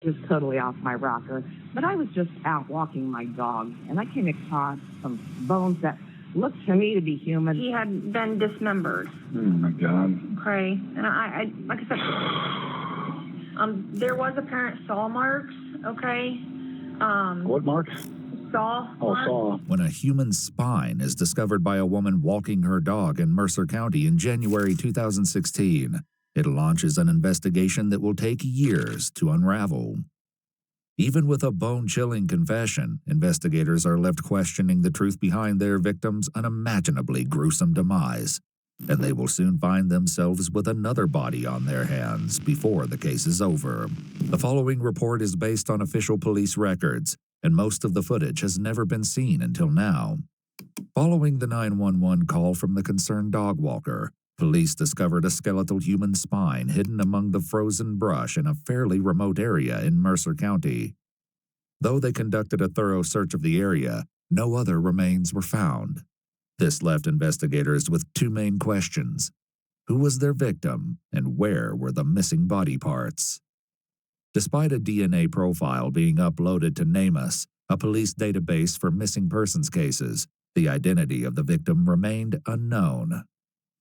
Just totally off my rocker. But I was just out walking my dog, and I came across some bones that looked to me to be human. He had been dismembered. Oh, my God. Okay. And I like I said, there was apparent saw marks, okay? What marks? Saw marks. Saw. When a human spine is discovered by a woman walking her dog in Mercer County in January 2016, it launches an investigation that will take years to unravel. Even with a bone-chilling confession, investigators are left questioning the truth behind their victim's unimaginably gruesome demise, and they will soon find themselves with another body on their hands before the case is over. The following report is based on official police records, and most of the footage has never been seen until now. Following the 911 call from the concerned dog walker, police discovered a skeletal human spine hidden among the frozen brush in a fairly remote area in Mercer County. Though they conducted a thorough search of the area, no other remains were found. This left investigators with two main questions: who was their victim, and where were the missing body parts? Despite a DNA profile being uploaded to NamUs, a police database for missing persons cases, the identity of the victim remained unknown.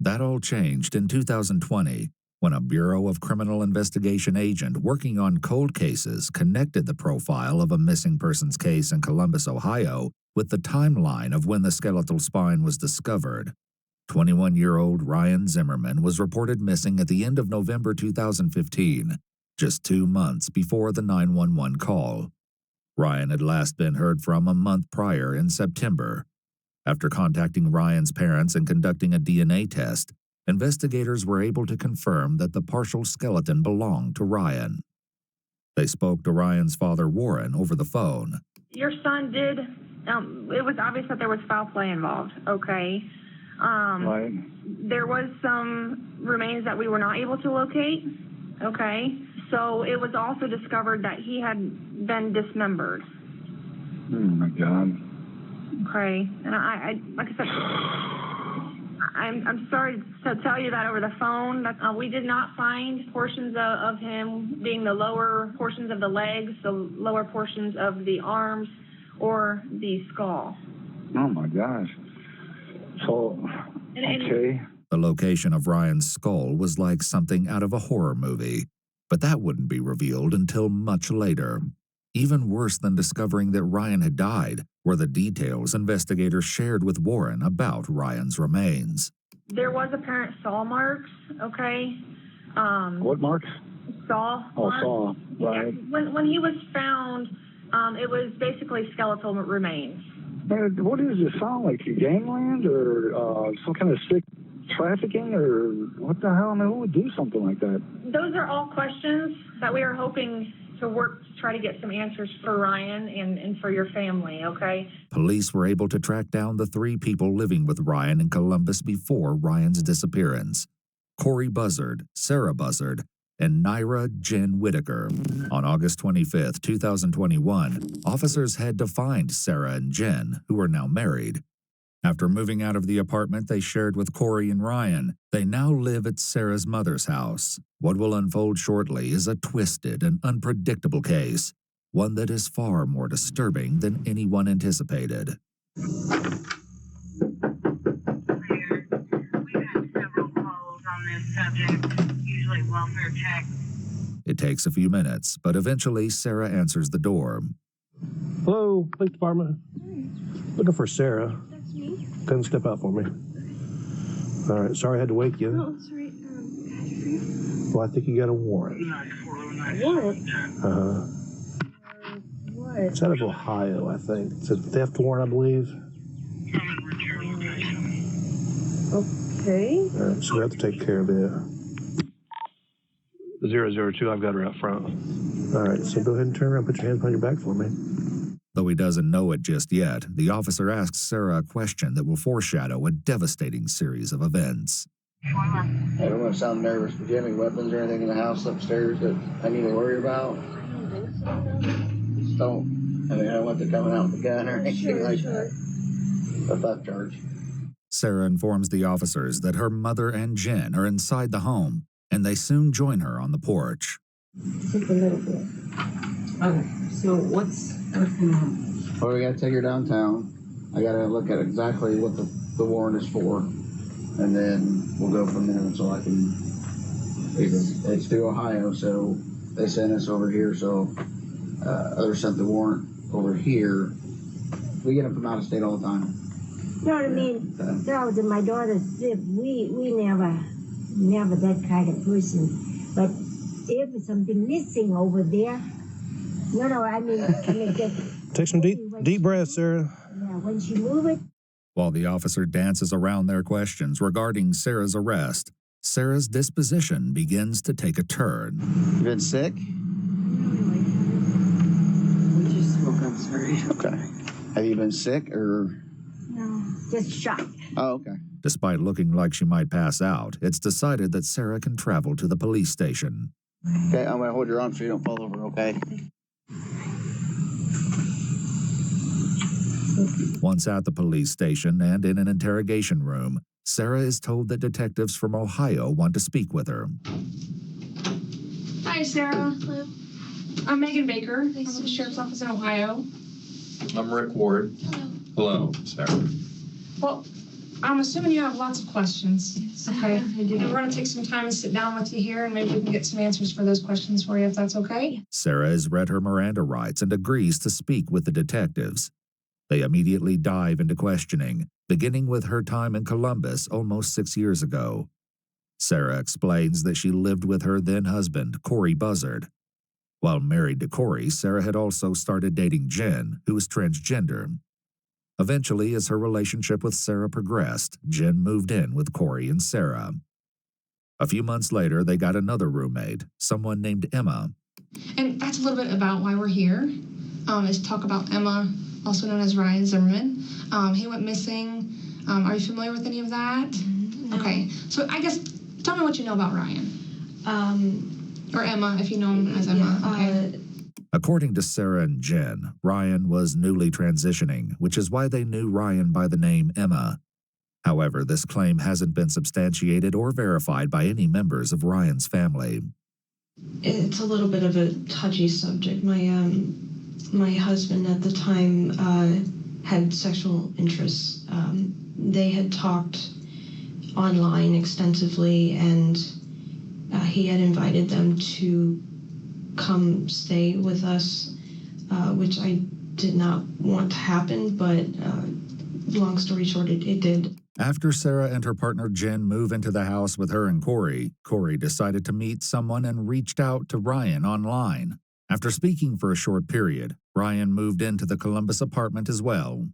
That all changed in 2020 when a Bureau of Criminal Investigation agent working on cold cases connected the profile of a missing persons case in Columbus, Ohio, with the timeline of when the skeletal spine was discovered. 21-year-old Ryan Zimmerman was reported missing at the end of November 2015, just 2 months before the 911 call. Ryan had last been heard from a month prior in September. After contacting Ryan's parents and conducting a DNA test, investigators were able to confirm that the partial skeleton belonged to Ryan. They spoke to Ryan's father, Warren, over the phone. Your son did, it was obvious that there was foul play involved, okay? Right. There was some remains that we were not able to locate, okay? So it was also discovered that he had been dismembered. Oh, my God. Okay, and I like I said, I'm sorry to tell you that over the phone. We did not find portions of him being the lower portions of the legs, the lower portions of the arms, or the skull. Oh, my gosh. So, okay. The location of Ryan's skull was like something out of a horror movie, but that wouldn't be revealed until much later. Even worse than discovering that Ryan had died were the details investigators shared with Warren about Ryan's remains. There was apparent saw marks, okay? What marks? Saw marks. Saw, right. Yeah. When he was found, it was basically skeletal remains. Man, what does it sound like? Gangland or some kind of sick trafficking or what the hell? I mean, who would do something like that? Those are all questions that we are hoping to work to try to get some answers for Ryan and for your family, okay? Police were able to track down the 3 people living with Ryan in Columbus before Ryan's disappearance: Corey Buzzard, Sarah Buzzard, and Naira Jen Whitaker. On August 25, 2021, officers had to find Sarah and Jen, who are now married. After moving out of the apartment they shared with Corey and Ryan, they now live at Sarah's mother's house. What will unfold shortly is a twisted and unpredictable case, one that is far more disturbing than anyone anticipated. We've had several calls on this subject, usually welfare check. It takes a few minutes, but eventually Sarah answers the door. Hello, police department. Looking for Sarah. That's me. Come step out for me. All right, sorry I had to wake you. Oh, sorry. Can I do for you? Well, I think you got a warrant. Warrant? Uh-huh. What? It's out of Ohio, I think. It's a theft warrant, I believe. Okay. All right, so we have to take care of it. 002, I've got her out front. All right, so go ahead and turn around, put your hands behind your back for me. Though he doesn't know it just yet, the officer asks Sarah a question that will foreshadow a devastating series of events. I don't want to sound nervous, but do you have any weapons or anything in the house upstairs that I need to worry about? Just don't. I mean, I don't want them coming out with a gun or anything like that. A theft charge. Sarah informs the officers that her mother and Jen are inside the home, and they soon join her on the porch. Just a little bit. Okay, so what's going on? Well, we gotta take her downtown. I gotta look at exactly what the warrant is for, and then we'll go from there. So I can. It's through Ohio, so they sent us over here. So others sent the warrant over here. We get them from out of state all the time. You know what I mean? So my daughter said we never that kind of person. But if something missing over there, I mean just Take some deep breaths, Sarah. yeah, when she move it. While the officer dances around their questions regarding Sarah's arrest, Sarah's disposition begins to take a turn. You been sick? We just woke up, sorry. Okay. Have you been sick or? No, just shocked. Oh, okay. Despite looking like she might pass out, it's decided that Sarah can travel to the police station. Okay, I'm gonna hold your arm so you don't fall over, okay? Once at the police station and in an interrogation room, Sarah is told that detectives from Ohio want to speak with her. Hi, Sarah. Hello. I'm Megan Baker. I'm with the Sheriff's Office in Ohio. I'm Rick Ward. Hello, Sarah. Well, I'm assuming you have lots of questions. Yes, okay. I do. We're going to take some time and sit down with you here, and maybe we can get some answers for those questions for you, if that's okay. Sarah has read her Miranda rights and agrees to speak with the detectives. They immediately dive into questioning, beginning with her time in Columbus almost 6 years ago. Sarah explains that she lived with her then-husband, Corey Buzzard. While married to Corey, Sarah had also started dating Jen, who was transgender. Eventually, as her relationship with Sarah progressed, Jen moved in with Corey and Sarah. A few months later, they got another roommate, someone named Emma. And that's a little bit about why we're here, is to talk about Emma, also known as Ryan Zimmerman. He went missing. Are you familiar with any of that? No. Okay, so I guess, tell me what you know about Ryan. Or Emma, if you know him as Emma. Okay. According to Sarah and Jen, Ryan was newly transitioning, which is why they knew Ryan by the name Emma. However, this claim hasn't been substantiated or verified by any members of Ryan's family. It's a little bit of a touchy subject. My husband at the time had sexual interests. They had talked online extensively, and he had invited them to come stay with us, which I did not want to happen, but long story short, it did. After Sarah and her partner Jen move into the house with her and Corey, Corey decided to meet someone and reached out to Ryan online. After speaking for a short period, Ryan moved into the Columbus apartment as well.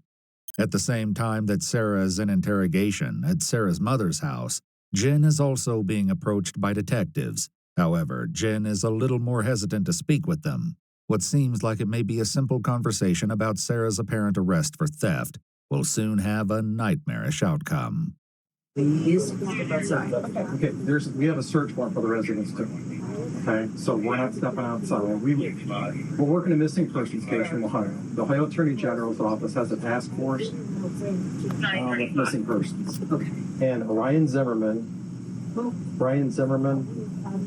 At the same time that Sarah is in interrogation at Sarah's mother's house, Jen is also being approached by detectives. However, Jen is a little more hesitant to speak with them. What seems like it may be a simple conversation about Sarah's apparent arrest for theft will soon have a nightmarish outcome. Please step outside. Okay, we have a search warrant for the residence too. Okay, so we're not stepping outside. We're working a missing persons case from Ohio. The Ohio Attorney General's office has a task force with missing persons. Okay. And Ryan Zimmerman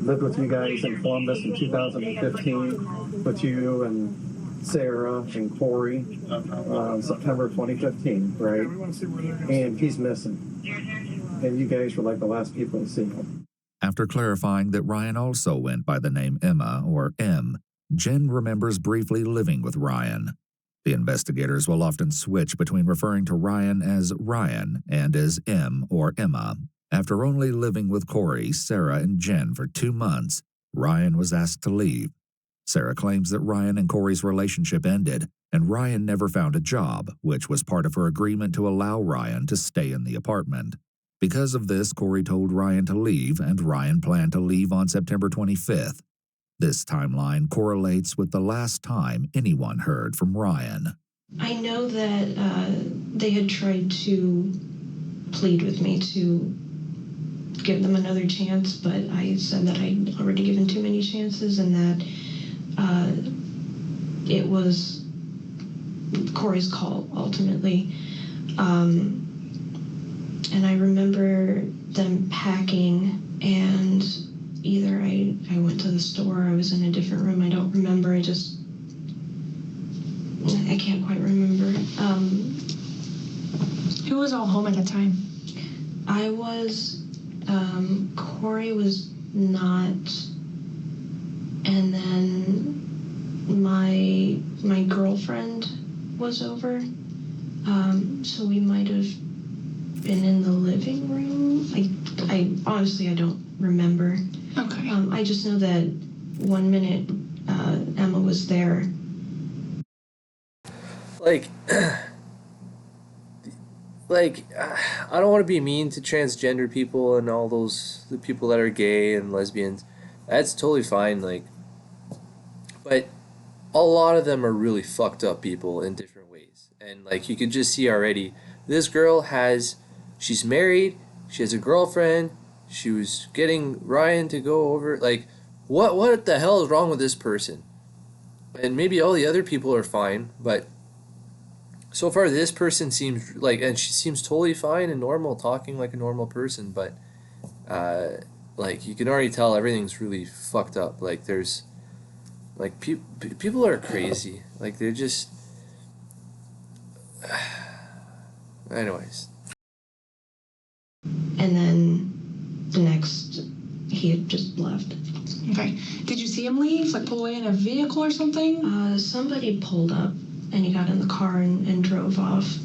lived with you guys in Columbus in 2015, with you and Sarah and Corey, September 2015, right? And he's missing. And you guys were like the last people to see him. After clarifying that Ryan also went by the name Emma, or M, Jen remembers briefly living with Ryan. The investigators will often switch between referring to Ryan as Ryan and as M or Emma. After only living with Corey, Sarah, and Jen for 2 months, Ryan was asked to leave. Sarah claims that Ryan and Corey's relationship ended, and Ryan never found a job, which was part of her agreement to allow Ryan to stay in the apartment. Because of this, Corey told Ryan to leave, and Ryan planned to leave on September 25th. This timeline correlates with the last time anyone heard from Ryan. I know that they had tried to plead with me to give them another chance, but I said that I'd already given too many chances and that it was Corey's call, ultimately. And I remember them packing and either. I went to the store, I was in a different room, I don't remember, I can't quite remember. Who was all home at the time? I was, Corey was not, and then my girlfriend was over, so we might have been in the living room. I honestly, I don't remember. Okay. I just know that 1 minute Emma was there. I don't want to be mean to transgender people and all the people that are gay and lesbians. That's totally fine, but a lot of them are really fucked up people in different ways. And, you could just see already, this girl she's married, she has a girlfriend, she was getting Ryan to go over, what the hell is wrong with this person? And maybe all the other people are fine, but so far this person seems and she seems totally fine and normal, talking like a normal person, but you can already tell everything's really fucked up. There's people are crazy, they're just anyways. And then the next, he had just left. Okay. Did you see him leave? Pull away in a vehicle or something? Somebody pulled up and he got in the car and drove off.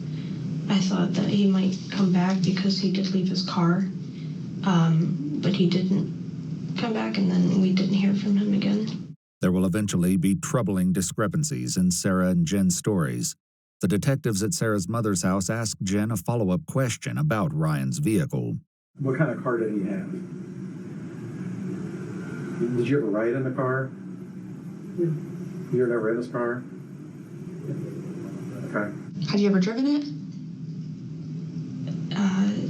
I thought that he might come back because he did leave his car, but he didn't come back, and then we didn't hear from him again. There will eventually be troubling discrepancies in Sarah and Jen's stories. The detectives at Sarah's mother's house asked Jen a follow-up question about Ryan's vehicle. What kind of car did he have? Did you ever ride in the car? Yeah. You were never in his car? Okay. Had you ever driven it?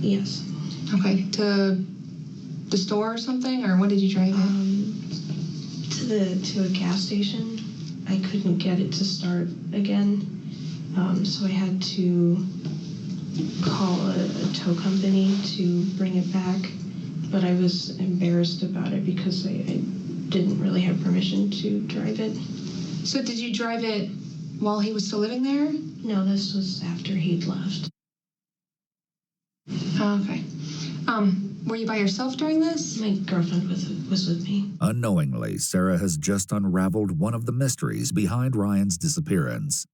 Yes. Okay. To the store or something, or when did you drive it? To a gas station. I couldn't get it to start again, so I had to call a tow company to bring it back, but I was embarrassed about it because I didn't really have permission to drive it. So did you drive it while he was still living there? No, this was after he'd left. Oh, okay. Were you by yourself during this? My girlfriend was with me. Unknowingly, Sarah has just unraveled one of the mysteries behind Ryan's disappearance.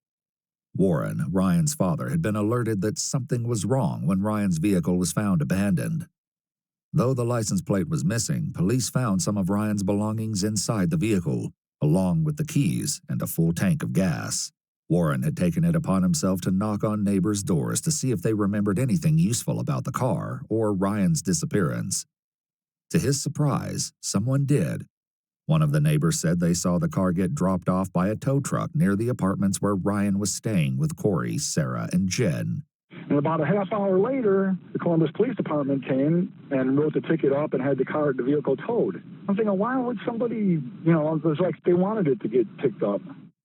Warren, Ryan's father, had been alerted that something was wrong when Ryan's vehicle was found abandoned. Though the license plate was missing, police found some of Ryan's belongings inside the vehicle, along with the keys and a full tank of gas. Warren had taken it upon himself to knock on neighbors' doors to see if they remembered anything useful about the car or Ryan's disappearance. To his surprise, someone did. One of the neighbors said they saw the car get dropped off by a tow truck near the apartments where Ryan was staying with Corey, Sarah, and Jen. And about a half hour later, the Columbus Police Department came and wrote the ticket up and had the vehicle towed. I'm thinking, why would somebody, it was like they wanted it to get picked up.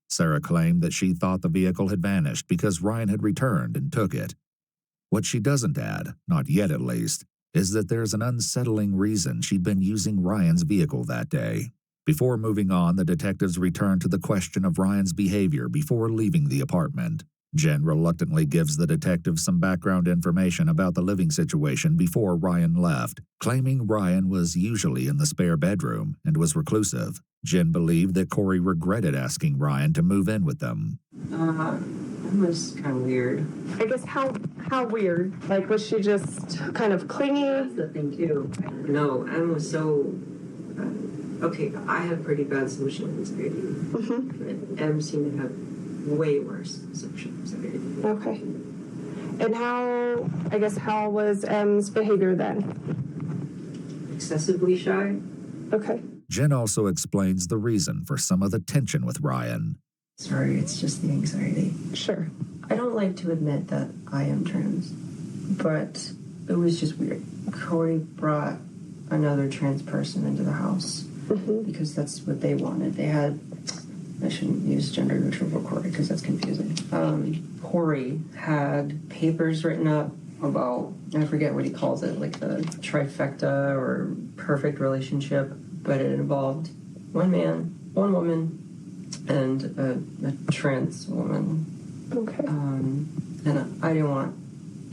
Sarah claimed that she thought the vehicle had vanished because Ryan had returned and took it. What she doesn't add, not yet at least, is that there's an unsettling reason she'd been using Ryan's vehicle that day. Before moving on, the detectives returned to the question of Ryan's behavior before leaving the apartment. Jen reluctantly gives the detectives some background information about the living situation before Ryan left, claiming Ryan was usually in the spare bedroom and was reclusive. Jen believed that Corey regretted asking Ryan to move in with them. It was kind of weird. I guess how weird? Was she just kind of clingy? That's the thing too. No, Em was so. Okay, I have pretty bad social anxiety. Mm-hmm. Em seemed to have way worse social anxiety. Okay. And how was Em's behavior then? Excessively shy. Okay. Jen also explains the reason for some of the tension with Ryan. Sorry, it's just the anxiety. Sure. I don't like to admit that I am trans, but it was just weird. Corey brought another trans person into the house because that's what they wanted. They had, I shouldn't use gender neutral for Corey because that's confusing. Corey had papers written up about, I forget what he calls it, like the trifecta or perfect relationship. but it involved one man, one woman, and a trans woman. Okay. And I didn't want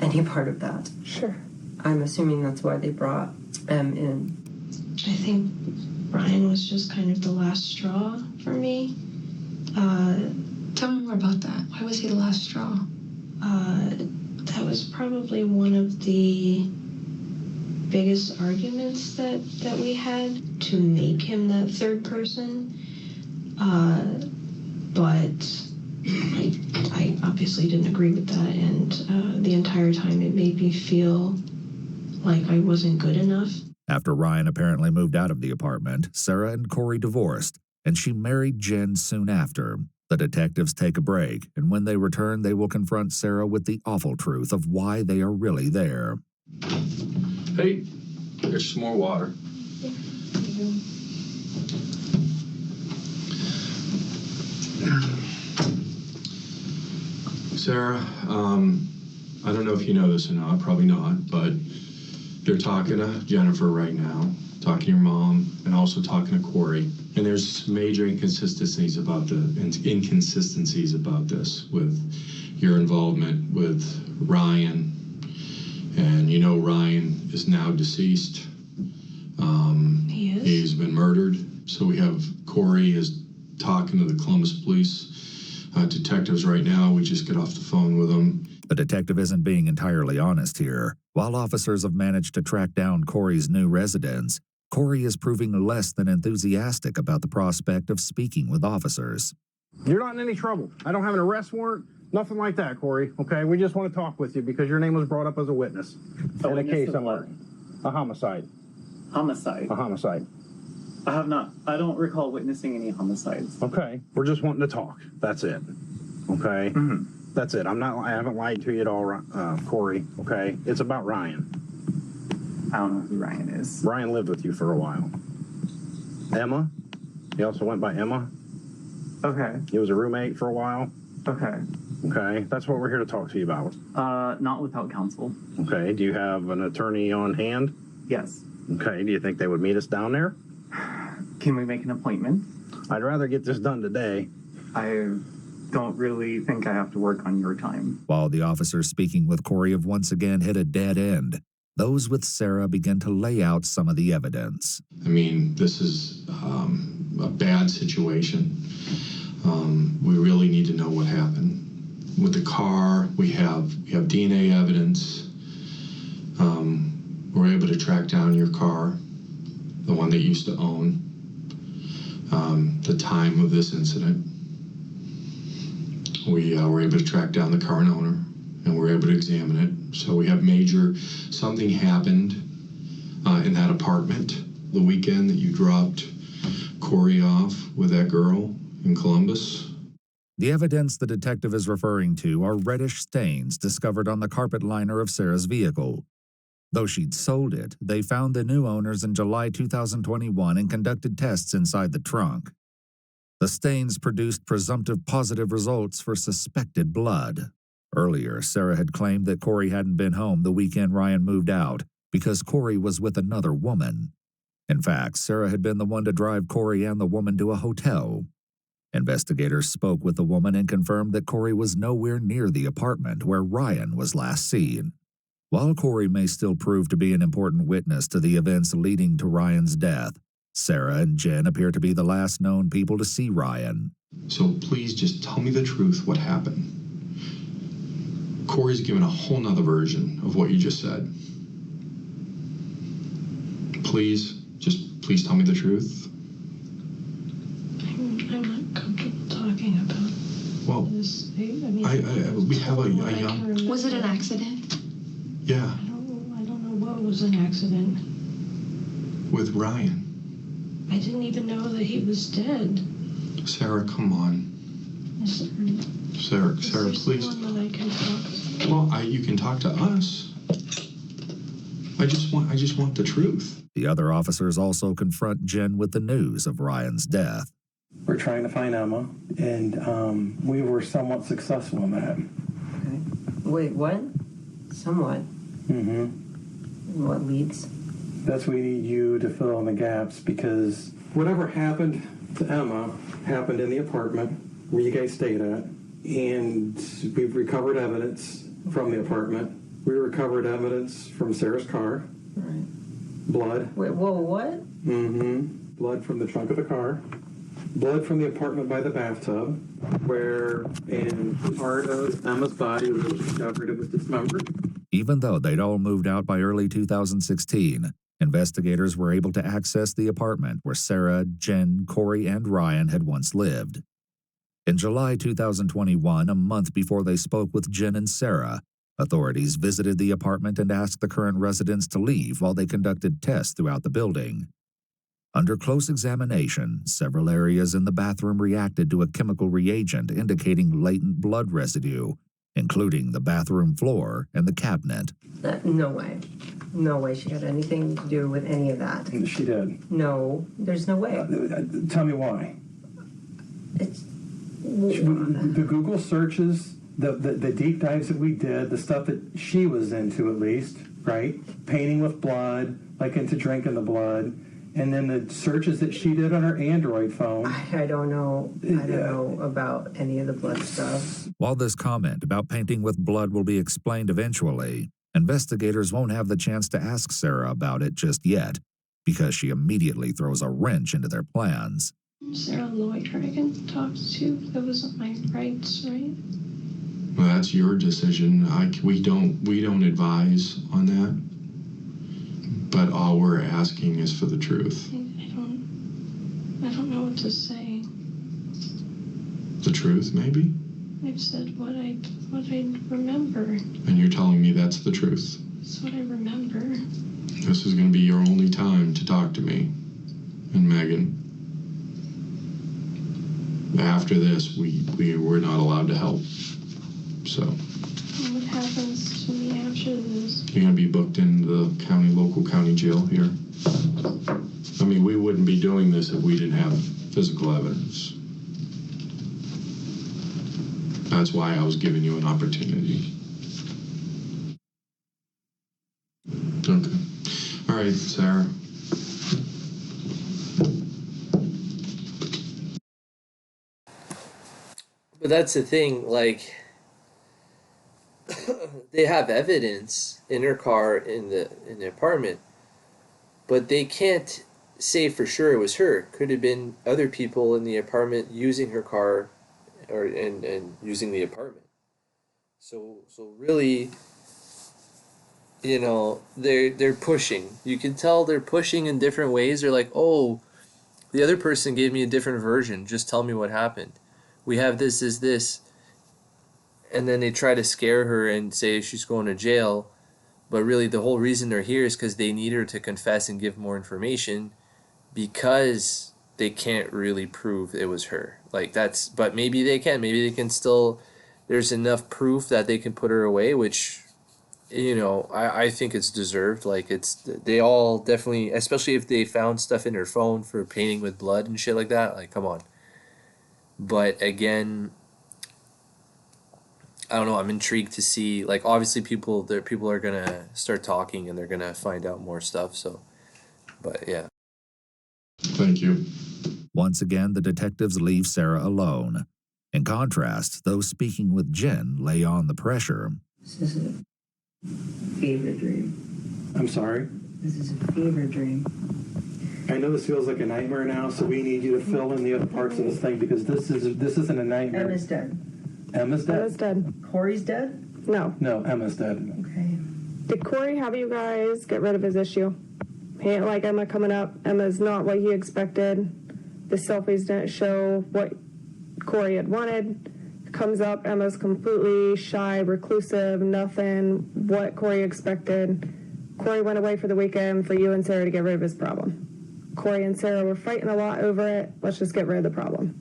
any part of that. Sure. I'm assuming that's why they brought M in. I think Ryan was just kind of the last straw for me. Tell me more about that. Why was he the last straw? That was probably one of the biggest arguments that we had, to make him that third person. But I obviously didn't agree with that, and the entire time it made me feel like I wasn't good enough. After Ryan apparently moved out of the apartment, Sarah and Corey divorced, and she married Jen soon after. The detectives take a break, and when they return, they will confront Sarah with the awful truth of why they are really there. Hey, there's some more water. Sarah, I don't know if you know this or not, probably not, but you're talking to Jennifer right now, talking to your mom, and also talking to Corey. And there's major inconsistencies about this with your involvement with Ryan. And you know Ryan is now deceased. He is? He's been murdered. So we have Corey is talking to the Columbus police detectives right now. We just got off the phone with them. The detective isn't being entirely honest here. While officers have managed to track down Corey's new residence, Corey is proving less than enthusiastic about the prospect of speaking with officers. You're not in any trouble. I don't have an arrest warrant, nothing like that, Corey, okay? We just want to talk with you because your name was brought up as a witness. In a case I'm working. A homicide. Homicide? A homicide. I don't recall witnessing any homicides. Okay, we're just wanting to talk. That's it. Okay? Mm-hmm. That's it. I haven't lied to you at all, Corey, okay? It's about Ryan. I don't know who Ryan is. Ryan lived with you for a while. Emma? He also went by Emma. Okay. He was a roommate for a while. Okay. Okay, that's what we're here to talk to you about. Not without counsel. Okay, do you have an attorney on hand? Yes. Okay, do you think they would meet us down there? Can we make an appointment? I'd rather get this done today. I don't really think I have to work on your time. While the officers speaking with Corey have once again hit a dead end, those with Sarah begin to lay out some of the evidence. I mean, this is a bad situation. We really need to know what happened. With the car, we have DNA evidence. We're able to track down your car, the one that you used to own, the time of this incident. We were able to track down the current owner, and we're able to examine it. So we have something happened in that apartment the weekend that you dropped Corey off with that girl in Columbus. The evidence the detective is referring to are reddish stains discovered on the carpet liner of Sarah's vehicle. Though she'd sold it, they found the new owners in July 2021 and conducted tests inside the trunk. The stains produced presumptive positive results for suspected blood. Earlier, Sarah had claimed that Corey hadn't been home the weekend Ryan moved out because Corey was with another woman. In fact, Sarah had been the one to drive Corey and the woman to a hotel. Investigators spoke with the woman and confirmed that Corey was nowhere near the apartment where Ryan was last seen. While Corey may still prove to be an important witness to the events leading to Ryan's death, Sarah and Jen appear to be the last known people to see Ryan. So please just tell me the truth, what happened. Corey's given a whole nother version of what you just said. Please tell me the truth. I'm not comfortable talking about this. We have a young... Was it an accident? Yeah. I don't know what was an accident. With Ryan. I didn't even know that he was dead. Sarah, come on. Sarah, please. Someone that I can talk to? Well, you can talk to us. I just want the truth. The other officers also confront Jen with the news of Ryan's death. We're trying to find Emma, and we were somewhat successful in that. Okay. Wait, what? Somewhat? Mm-hmm. What leads? That's what we need you to fill in the gaps, because whatever happened to Emma happened in the apartment where you guys stayed at, and we've recovered evidence from the apartment. We recovered evidence from Sarah's car. Right. Blood. Wait, whoa, what? Mm-hmm. Blood from the trunk of the car. Blood from the apartment by the bathtub, where in part of Emma's body was discovered it was dismembered. Even though they'd all moved out by early 2016, investigators were able to access the apartment where Sarah, Jen, Corey, and Ryan had once lived. In July 2021, a month before they spoke with Jen and Sarah, authorities visited the apartment and asked the current residents to leave while they conducted tests throughout the building. Under close examination, several areas in the bathroom reacted to a chemical reagent indicating latent blood residue, including the bathroom floor and the cabinet. No way. No way she had anything to do with any of that. She did. No, there's no way. Tell me why. The Google searches, the deep dives that we did, the stuff that she was into at least, right? Painting with blood, like into drinking the blood. And then the searches that she did on her Android phone. I don't know. I don't know about any of the blood stuff. While this comment about painting with blood will be explained eventually, investigators won't have the chance to ask Sarah about it just yet, because she immediately throws a wrench into their plans. Sarah Lloyd, right? I can talk to. That wasn't my rights, right? Well, that's your decision. We don't advise on that. But all we're asking is for the truth. I don't know what to say. The truth, maybe? I've said what I remember. And you're telling me that's the truth? That's what I remember. This is going to be your only time to talk to me and Megan. After this, we're not allowed to help. So. What happens to me after this? You're going to be booked in the local county jail here. I mean, we wouldn't be doing this if we didn't have physical evidence. That's why I was giving you an opportunity. Okay. All right, Sarah. But that's the thing, like, they have evidence in her car in the apartment, but they can't say for sure it was her. Could have been other people in the apartment using her car, and using the apartment. So really, you know, they're pushing. You can tell they're pushing in different ways. They're like, oh, the other person gave me a different version. Just tell me what happened. We have this, and then they try to scare her and say she's going to jail, but really the whole reason they're here is because they need her to confess and give more information, because they can't really prove it was her. Like, that's, but maybe they can still, there's enough proof that they can put her away, which, you know, I think it's deserved. Like, they all definitely, especially if they found stuff in her phone for painting with blood and shit like that, like, come on. But again, I don't know, I'm intrigued to see, like, obviously people are gonna start talking and they're gonna find out more stuff, so, but yeah. Thank you. Once again, the detectives leave Sarah alone. In contrast, those speaking with Jen lay on the pressure. This is a fever dream. I'm sorry? This is a fever dream. I know this feels like a nightmare now, so we need you to fill in the other parts of this thing, because this isn't a nightmare. Emma's dead. Emma's dead? Emma's dead. Corey's dead? No. No, Emma's dead. Okay. Did Corey have you guys get rid of his issue? He ain't like Emma coming up. Emma's not what he expected. The selfies didn't show what Corey had wanted. Comes up, Emma's completely shy, reclusive, nothing what Corey expected. Corey went away for the weekend for you and Sarah to get rid of his problem. Corey and Sarah were fighting a lot over it. Let's just get rid of the problem.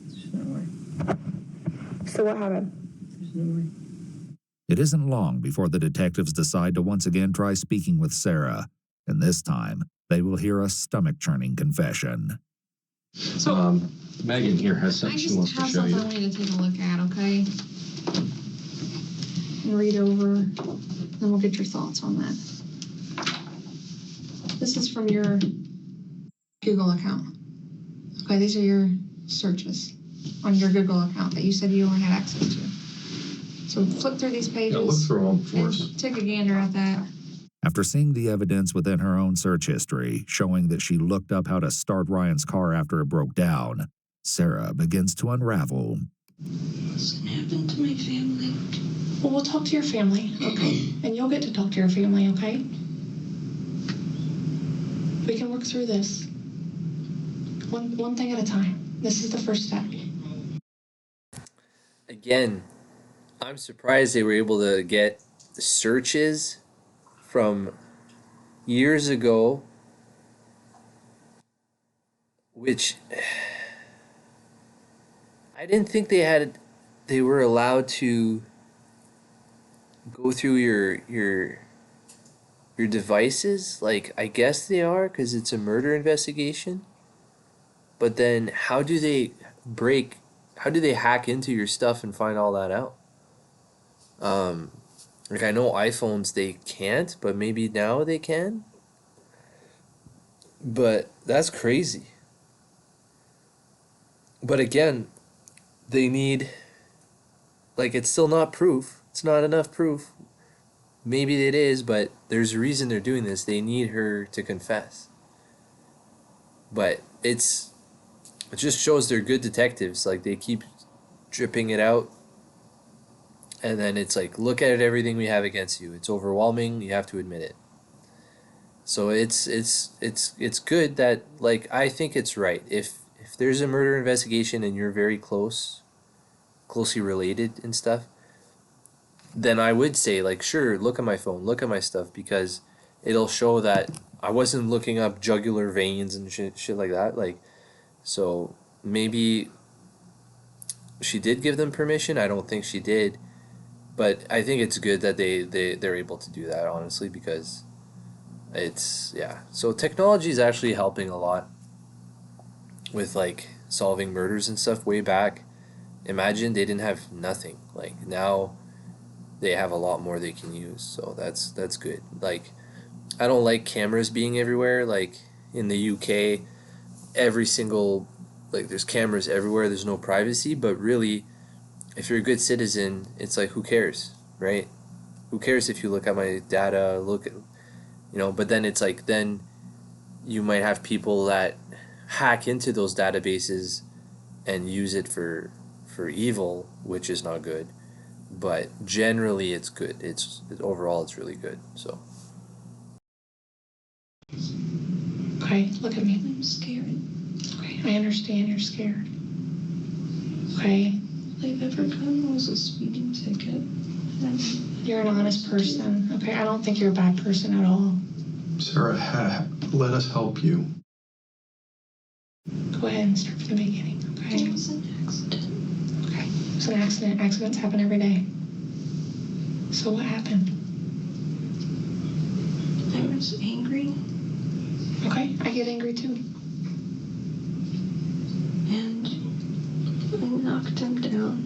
There's no way. So what happened? There's no way. It isn't long before the detectives decide to once again try speaking with Sarah, and this time they will hear a stomach-churning confession. So, Megan here has something she wants to show you. I just have something I want you to take a look at, okay? And read over, then we'll get your thoughts on that. This is from your Google account. Okay, these are your searches on your Google account that you said you only had access to. So flip through these pages. Yeah, look through them for us. Take a gander at that. After seeing the evidence within her own search history, showing that she looked up how to start Ryan's car after it broke down, Sarah begins to unravel. What's gonna happen to my family? Well, we'll talk to your family, okay? And you'll get to talk to your family, okay? We can work through this. One thing at a time. This is the first step. Again, I'm surprised they were able to get searches from years ago, which I didn't think they were allowed to go through your devices. Like, I guess they are, because it's a murder investigation. But then how do they hack into your stuff and find all that out? Like, I know iPhones they can't, but maybe now they can. But that's crazy. But again, they need, like, it's still not proof. It's not enough proof. Maybe it is, but there's a reason they're doing this. They need her to confess. But it just shows they're good detectives. Like, they keep dripping it out. And then it's like, look at everything we have against you. It's overwhelming. You have to admit it. So it's good that, like, I think it's right. If there's a murder investigation and you're very closely related and stuff, then I would say, like, sure, look at my phone, look at my stuff, because it'll show that I wasn't looking up jugular veins and shit like that. Like, so maybe she did give them permission. I don't think she did. But I think it's good that they're able to do that, honestly, because yeah. So technology is actually helping a lot with, like, solving murders and stuff way back. Imagine they didn't have nothing. Like, now they have a lot more they can use. So that's good. Like, I don't like cameras being everywhere. Like, in the UK, every single, like, there's cameras everywhere. There's no privacy, but really, if you're a good citizen, it's like, who cares, right? Who cares if you look at my data, but then it's like, then you might have people that hack into those databases and use it for evil, which is not good. But generally, it's good. Overall, it's really good. So. Okay, look at me. I'm scared. Okay, I understand you're scared. Okay. All I've ever gotten was a speeding ticket. You're an honest person. Okay, I don't think you're a bad person at all. Sarah, let us help you. Go ahead and start from the beginning, okay? It was an accident. Okay, it was an accident. Accidents happen every day. So what happened? I was angry. Okay, I get angry too. And I knocked him down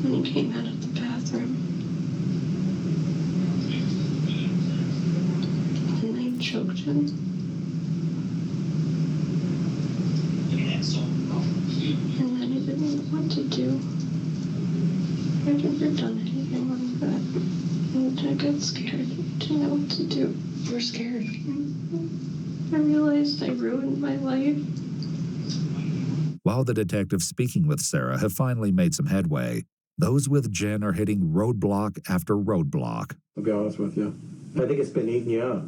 when he came out of the bathroom. And I choked him. And then I didn't know what to do. I've never done anything like that. And I got scared. I didn't know what to do. You were scared. I realized I ruined my life. While the detectives speaking with Sarah have finally made some headway, those with Jen are hitting roadblock after roadblock. I'll be honest with you. I think it's been eating you up.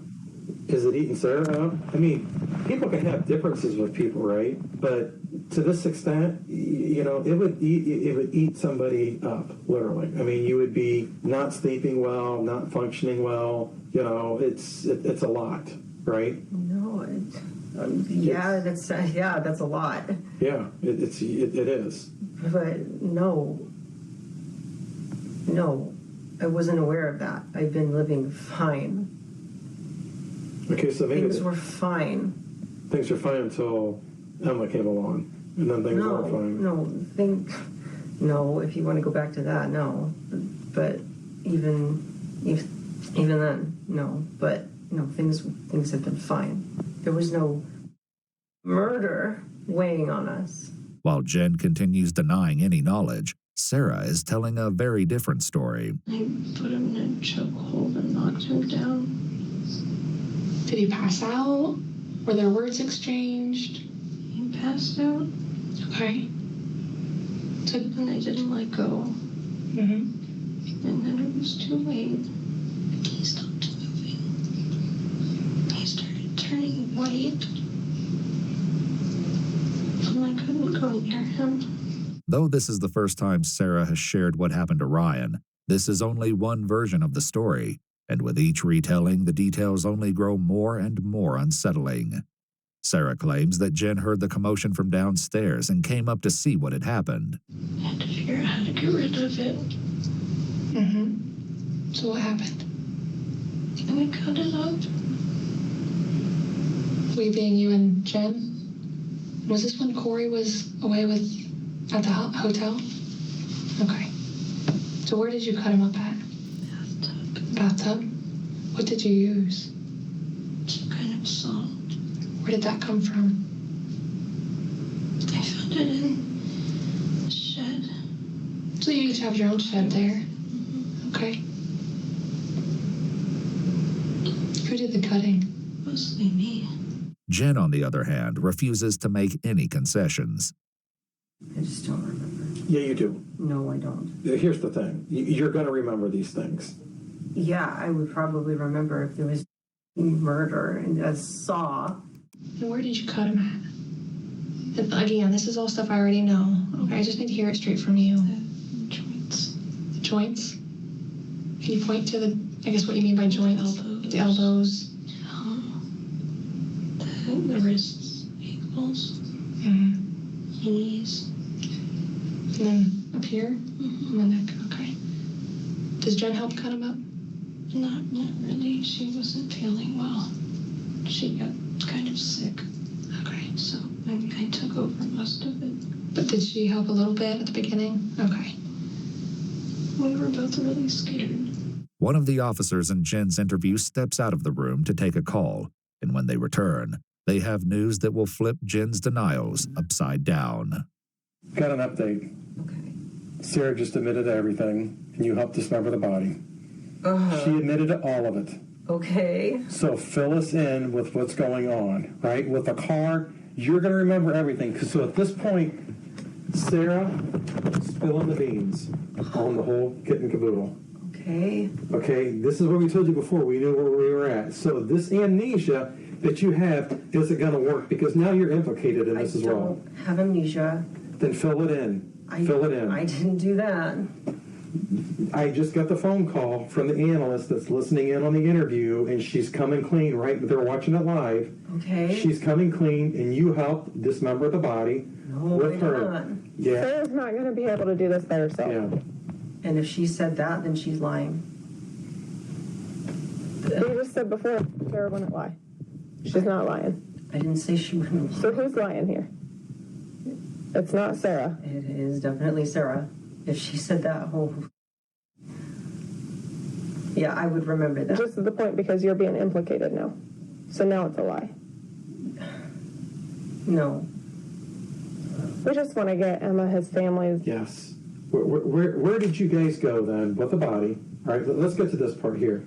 Is it eating Sarah up? I mean, people can have differences with people, right? But to this extent, it would eat somebody up, literally. I mean, you would be not sleeping well, not functioning well. It's a lot, right? No, that's a lot. Yeah, it is. But no, I wasn't aware of that. I've been living fine. Okay, so maybe things were fine. Things were fine until Emma came along, and then things weren't fine. No, if you want to go back to that, no. But even then, no. But things have been fine. There was no murder weighing on us. While Jen continues denying any knowledge, Sarah is telling a very different story. I put him in a chokehold and knocked him down. Did he pass out? Were there words exchanged? He passed out. Okay. And I didn't let go. And then it was too late. He stopped moving. He started turning white. And I couldn't go near him. Though this is the first time Sarah has shared what happened to Ryan, this is only one version of the story, and with each retelling, the details only grow more and more unsettling. Sarah claims that Jen heard the commotion from downstairs and came up to see what had happened. I had to figure out how to get rid of it. So what happened? And we cut it up. We being you and Jen? Was this when Corey was away at the hotel? Okay. So where did you cut him up at? Bathtub? What did you use? Some kind of salt. Where did that come from? I found it in the shed. So you each have your own shed there? Okay. Who did the cutting? Mostly me. Jen, on the other hand, refuses to make any concessions. I just don't remember. Yeah, you do. No, I don't. Here's the thing. You're going to remember these things. Yeah, I would probably remember if there was murder and a saw. And where did you cut him at? And again, this is all stuff I already know. Okay, I just need to hear it straight from you. The joints. The joints? Can you point to I guess what you mean by joints? The elbows. The wrists, ankles, knees. And then up here? And the neck, okay. Does Jen help cut him up? Not really. She wasn't feeling well. She got kind of sick. Okay. So I took over most of it. But did she help a little bit at the beginning? Okay. We were both really scared. One of the officers in Jen's interview steps out of the room to take a call, and when they return, they have news that will flip Jen's denials upside down. Got an update. Okay. Sarah just admitted to everything, and you helped dismember the body. She admitted to all of it. Okay. So fill us in with what's going on, right? With the car, you're going to remember everything. So at this point, Sarah, spilling the beans on the whole kit and caboodle. Okay. Okay, this is what we told you before. We knew where we were at. So this amnesia that you have isn't going to work because now you're implicated in this as well. I don't have amnesia. Then fill it in. Fill it in. I didn't do that. I just got the phone call from the analyst that's listening in on the interview, and she's coming clean, right? They're watching it live. Okay. She's coming clean, and you helped dismember the body with her. Yeah. Sarah's not going to be able to do this by herself. Yeah. And if she said that, then she's lying. You just said before Sarah wouldn't lie. She's not lying. I didn't say she wouldn't lie. So who's lying here? It's not Sarah. It is definitely Sarah. If she said that whole... Yeah, I would remember that. Just to the point because you're being implicated now. So now it's a lie. No. We just want to get Emma his family's... Yes. Where did you guys go then with the body? All right, let's get to this part here.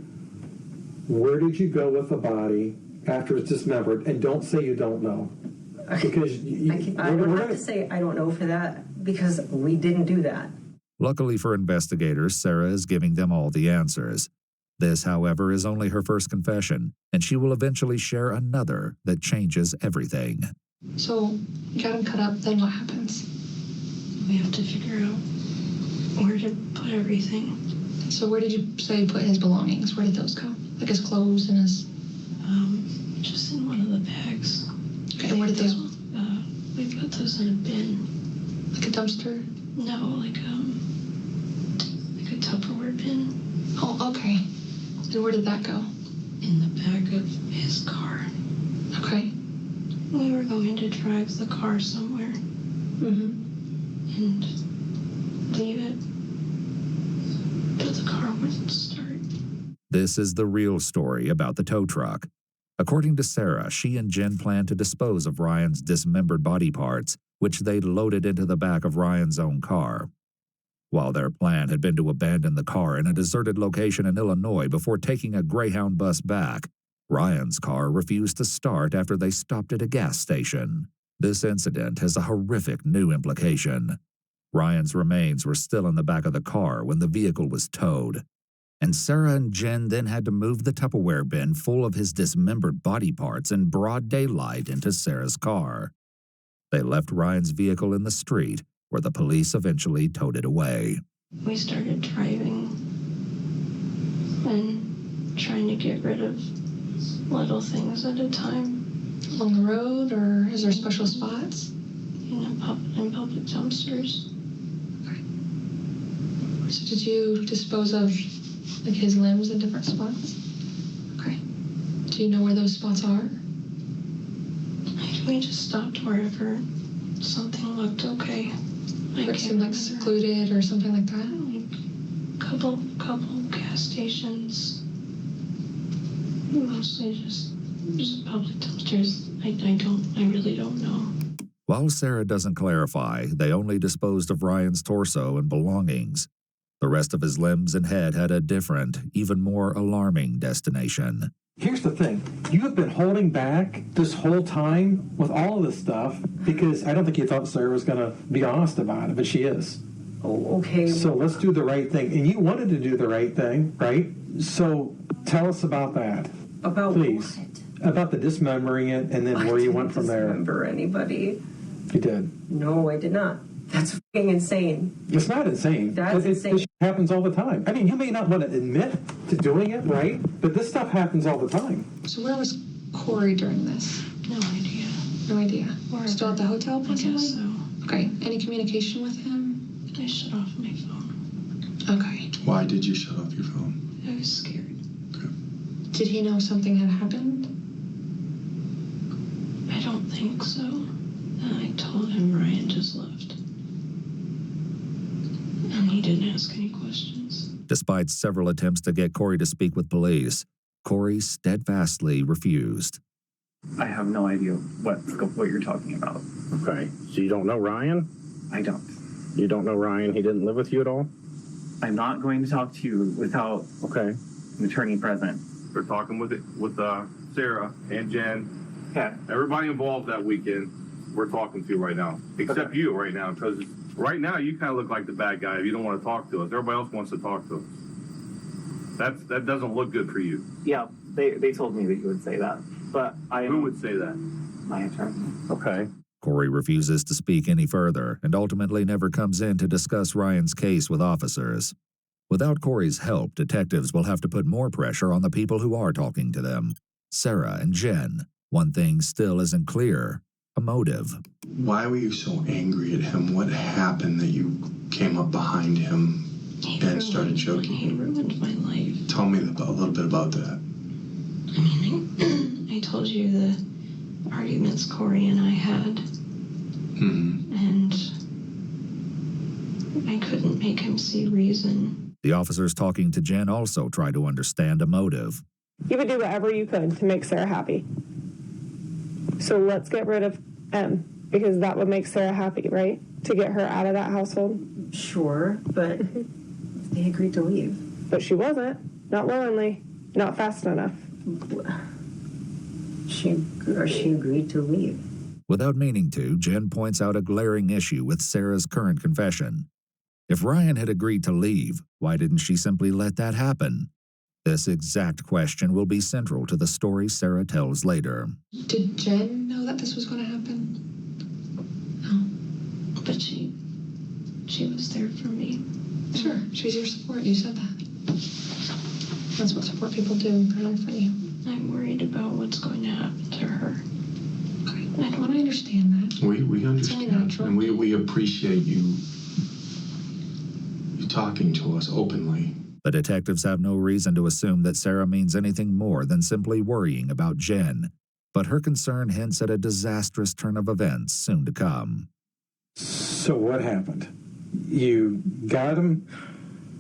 Where did you go with the body after it's dismembered? And don't say you don't know. Because I would have to say I don't know for that because we didn't do that. Luckily for investigators, Sarah is giving them all the answers. This, however, is only her first confession, and she will eventually share another that changes everything. So, you got him cut up, then what happens? We have to figure out where to put everything. So where did you say you put his belongings? Where did those go? Like his clothes and his... just in one of the bags. Okay, and where did those... we put those in a bin. Like a dumpster? No, like a Tupperware bin. Oh, okay. And where did that go? In the back of his car. Okay. We were going to drive the car somewhere. And leave it. But the car wouldn't start. This is the real story about the tow truck. According to Sarah, she and Jen planned to dispose of Ryan's dismembered body parts, which they loaded into the back of Ryan's own car. While their plan had been to abandon the car in a deserted location in Illinois before taking a Greyhound bus back, Ryan's car refused to start after they stopped at a gas station. This incident has a horrific new implication. Ryan's remains were still in the back of the car when the vehicle was towed, and Sarah and Jen then had to move the Tupperware bin full of his dismembered body parts in broad daylight into Sarah's car. They left Ryan's vehicle in the street, where the police eventually towed it away. We started driving and trying to get rid of little things at a time. Along the road, or is there special spots? In public dumpsters. So did you dispose of like his limbs in different spots? Okay. Do you know where those spots are? We just stopped wherever something looked okay. Or it seemed like secluded or something like that? Couple gas stations. Mostly just public dumpsters. I really don't know. While Sarah doesn't clarify, they only disposed of Ryan's torso and belongings. The rest of his limbs and head had a different, even more alarming destination. Here's the thing. You have been holding back this whole time with all of this stuff because I don't think you thought Sarah was going to be honest about it, but she is. Oh, okay. So let's do the right thing. And you wanted to do the right thing, right? So tell us about that. About please. What? About the dismembering it and then where you went from there. I didn't dismember anybody. You did. No, I did not. That's fucking insane. It's not insane. That's insane. This happens all the time. I mean, you may not want to admit to doing it, right? But this stuff happens all the time. So where was Corey during this? No idea. No idea. Still at the hotel, possibly? I guess so. Okay. Any communication with him? I shut off my phone. Okay. Why did you shut off your phone? I was scared. Okay. Did he know something had happened? I don't think so. I told him Ryan just left. And he didn't ask any questions. Despite several attempts to get Corey to speak with police, Corey steadfastly refused. I have no idea what you're talking about. Okay. So you don't know Ryan? I don't. You don't know Ryan? He didn't live with you at all? I'm not going to talk to you without an attorney present. We're talking with Sarah and Jen. Yeah. Everybody involved that weekend, we're talking to right now. Except you right now, because right now you kind of look like the bad guy if you don't want to talk to us. Everybody else wants to talk to us. That doesn't look good for you. Yeah, they told me that you would say that. But Who would say that? My attorney. Okay. Corey refuses to speak any further and ultimately never comes in to discuss Ryan's case with officers. Without Corey's help, detectives will have to put more pressure on the people who are talking to them. Sarah and Jen. One thing still isn't clear: a motive. Why were you so angry at him? What happened that you came up behind him and started choking him? He ruined my life. Tell me a little bit about that. I mean, I told you the arguments Corey and I had. Mm-hmm. And I couldn't make him see reason. The officers talking to Jen also try to understand a motive. You would do whatever you could to make Sarah happy. So let's get rid of M, because that would make Sarah happy, right? To get her out of that household. Sure, but they agreed to leave. But she wasn't. Not willingly. Not fast enough. She agreed to leave. Without meaning to, Jen points out a glaring issue with Sarah's current confession. If Ryan had agreed to leave, why didn't she simply let that happen? This exact question will be central to the story Sarah tells later. Did Jen know that this was going to happen? No. But she was there for me. Sure. She's your support. You said that. That's what support people do. They're there for you. I'm worried about what's going to happen to her. I understand that. We understand. And we appreciate you talking to us openly. The detectives have no reason to assume that Sarah means anything more than simply worrying about Jen, but her concern hints at a disastrous turn of events soon to come. So what happened? You got him,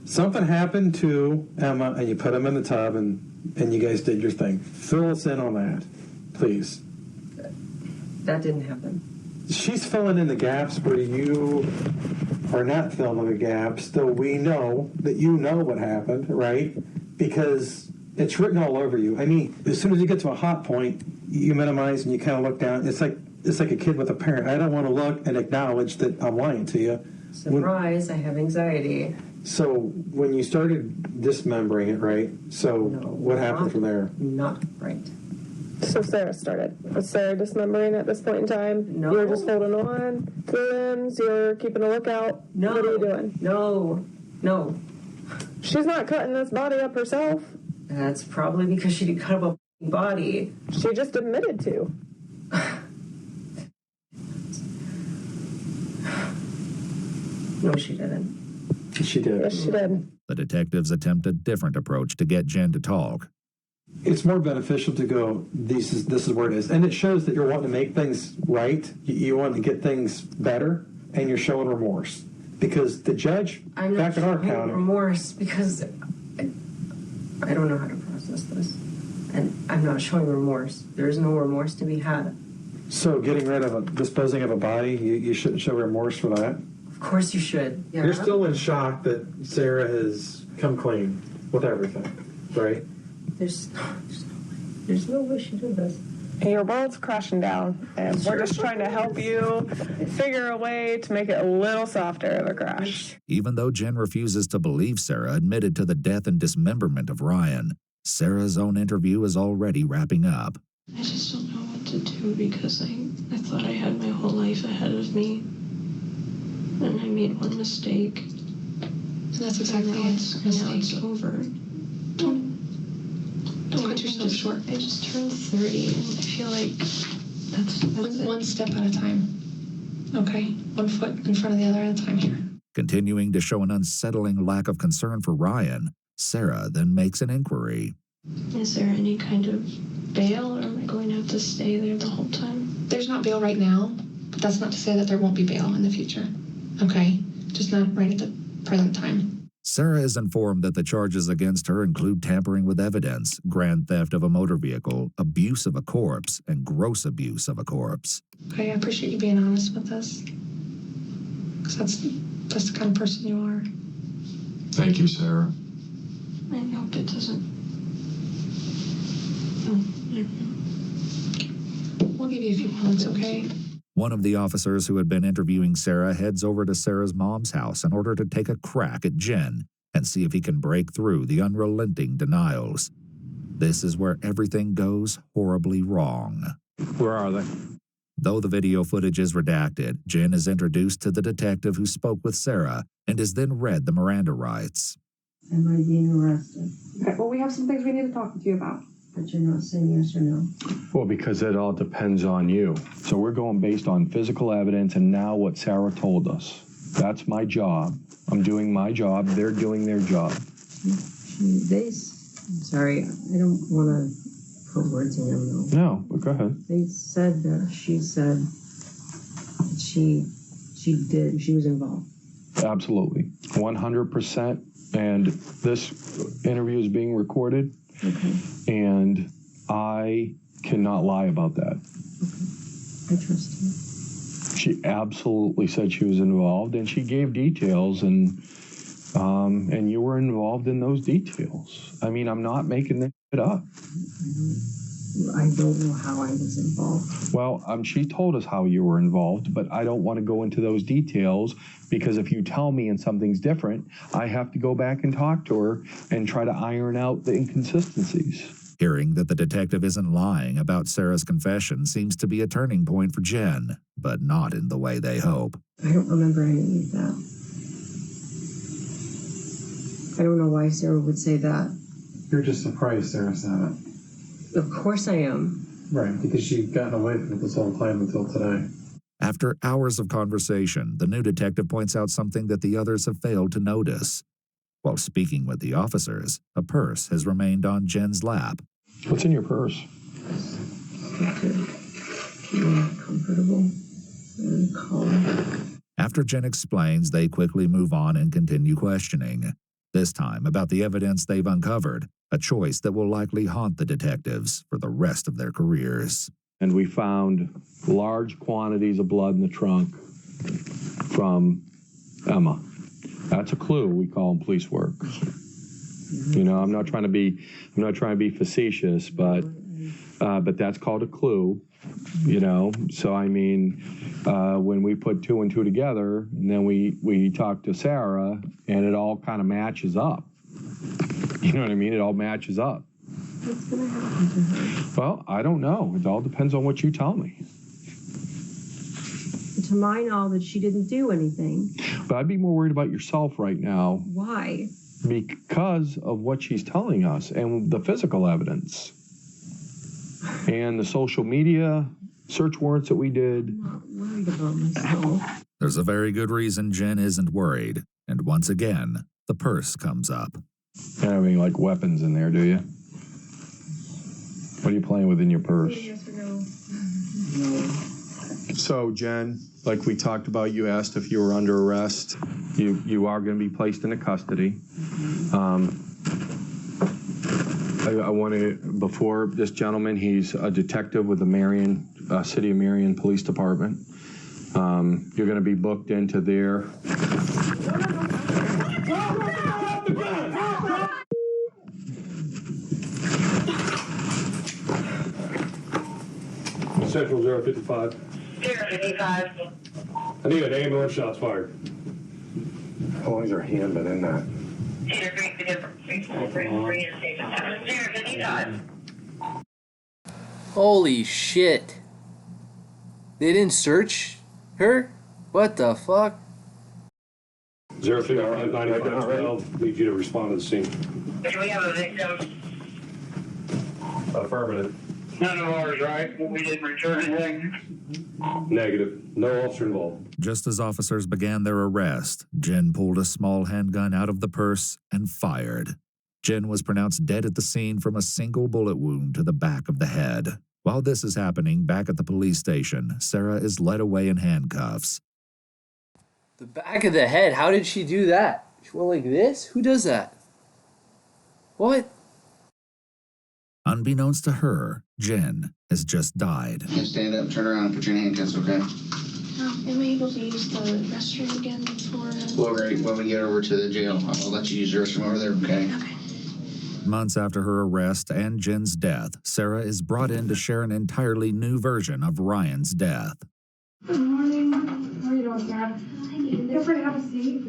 something happened to Emma and you put him in the tub and you guys did your thing. Fill us in on that, please. That didn't happen. She's filling in the gaps where you are not filling the gaps, though we know that you know what happened, right? Because it's written all over you. I mean, as soon as you get to a hot point, you minimize and you kind of look down. It's like a kid with a parent. I don't want to look and acknowledge that I'm lying to you. Surprise, I have anxiety. So when you started dismembering it, right? So what happened from there? Not right. So Sarah started. Was Sarah dismembering at this point in time? No. You were just holding on to the limbs? You were keeping a lookout? No. What are you doing? No. She's not cutting this body up herself. That's probably because she didn't cut up a body. She just admitted to. No, she didn't. She did. Yes, she did. The detectives attempt a different approach to get Jen to talk. It's more beneficial to go, this is where it is. And it shows that you're wanting to make things right. You want to get things better, and you're showing remorse. Because the judge, I'm back in our county... remorse because I don't know how to process this. And I'm not showing remorse. There's no remorse to be had. So getting rid of disposing of a body, you shouldn't show remorse for that? Of course you should. Yeah. You're still in shock that Sarah has come clean with everything, right? There's no way she did this. And your world's crashing down, and we're just trying to help you figure a way to make it a little softer of a crash. Even though Jen refuses to believe Sarah admitted to the death and dismemberment of Ryan, Sarah's own interview is already wrapping up. I just don't know what to do because I thought I had my whole life ahead of me. And I made one mistake. And that's exactly it. Now it's over. Don't cut yourself short. I just turned 30 and I feel like that's one step at a time. Okay? 1 foot in front of the other at a time here. Continuing to show an unsettling lack of concern for Ryan, Sarah then makes an inquiry. Is there any kind of bail, or am I going to have to stay there the whole time? There's not bail right now, but that's not to say that there won't be bail in the future. Okay? Just not right at the present time. Sarah is informed that the charges against her include tampering with evidence, grand theft of a motor vehicle, abuse of a corpse, and gross abuse of a corpse. Okay, I appreciate you being honest with us. Because that's the kind of person you are. Thank you, Sarah. I hope it doesn't. We'll give you a few moments, okay? One of the officers who had been interviewing Sarah heads over to Sarah's mom's house in order to take a crack at Jen and see if he can break through the unrelenting denials. This is where everything goes horribly wrong. Where are they? Though the video footage is redacted, Jen is introduced to the detective who spoke with Sarah and is then read the Miranda rights. Am I being arrested? Okay, well, we have some things we need to talk to you about. But you're not saying yes or no. Well, because it all depends on you. So we're going based on physical evidence and now what Sarah told us. That's my job. I'm doing my job. They're doing their job. I'm sorry, I don't want to put words in your mouth. No, but go ahead. They said that she said that she was involved. Absolutely. 100%. And this interview is being recorded. Okay. And I cannot lie about that. Okay. I trust you. She absolutely said she was involved, and she gave details, and you were involved in those details. I mean, I'm not making this shit up. I don't know how I was involved. Well, she told us how you were involved, but I don't want to go into those details because if you tell me and something's different, I have to go back and talk to her and try to iron out the inconsistencies. Hearing that the detective isn't lying about Sarah's confession seems to be a turning point for Jen, but not in the way they hope. I don't remember any of that. I don't know why Sarah would say that. You're just surprised Sarah said it. Of course I am. Right, because she'd gotten away from it this whole time until today. After hours of conversation, the new detective points out something that the others have failed to notice. While speaking with the officers, a purse has remained on Jen's lap. What's in your purse? Comfortable and calm. After Jen explains, they quickly move on and continue questioning. this time about the evidence they've uncovered, a choice that will likely haunt the detectives for the rest of their careers. And we found large quantities of blood in the trunk from Emma. That's a clue. We call in police work. You know, I'm not trying to be facetious, but that's called a clue. You know, so I mean, when we put two and two together, and then we talk to Sarah, and it all kind of matches up. You know what I mean? It all matches up. What's going to happen to her? Well, I don't know. It all depends on what you tell me. To my knowledge, she didn't do anything. But I'd be more worried about yourself right now. Why? Because of what she's telling us and the physical evidence and the social media search warrants that we did. I'm not worried about myself. There's a very good reason Jen isn't worried. And once again, the purse comes up. You don't have any, like, weapons in there, do you? What are you playing with in your purse? So, Jen, like we talked about, you asked if you were under arrest. You are going to be placed into custody. I want to, before this gentleman, he's a detective with the City of Marion Police Department. You're going to be booked into their... Central 055. 055. I need an ambulance, shots fired. How long has her hand been in that? 055. Holy shit. They didn't search her? What the fuck? 055 9512. Need you to respond to the scene. Do we have a victim? Affirmative. None of ours, right? We didn't return anything? Negative. No officer involved. Just as officers began their arrest, Jen pulled a small handgun out of the purse and fired. Jen was pronounced dead at the scene from a single bullet wound to the back of the head. While this is happening back at the police station, Sarah is led away in handcuffs. The back of the head? How did she do that? She went like this? Who does that? What? Unbeknownst to her, Jen has just died. You stand up, turn around, and put your handcuffs, okay? Am I able to use the restroom again before? Well, great. When we get over to the jail, I'll let you use the restroom over there, okay? Okay. Months after her arrest and Jen's death, Sarah is brought in to share an entirely new version of Ryan's death. Good morning. How are you doing, Sarah? Feel free to have a seat.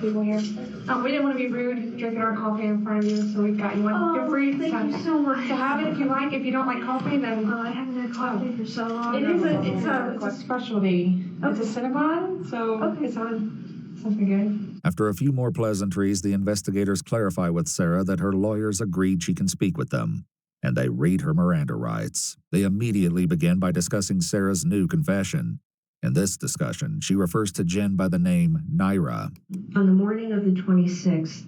People here. We didn't want to be rude drinking our coffee in front of you, so we've got you one. Feel free to Thank you so much. to have it if you like. If you don't like coffee, then I haven't had coffee for so long. it's a specialty. Okay. It's a Cinnabon, so it's something good. After a few more pleasantries, the investigators clarify with Sarah that her lawyers agreed she can speak with them, and they read her Miranda rights. They immediately begin by discussing Sarah's new confession. In this discussion, she refers to Jen by the name Naira. On the morning of the 26th,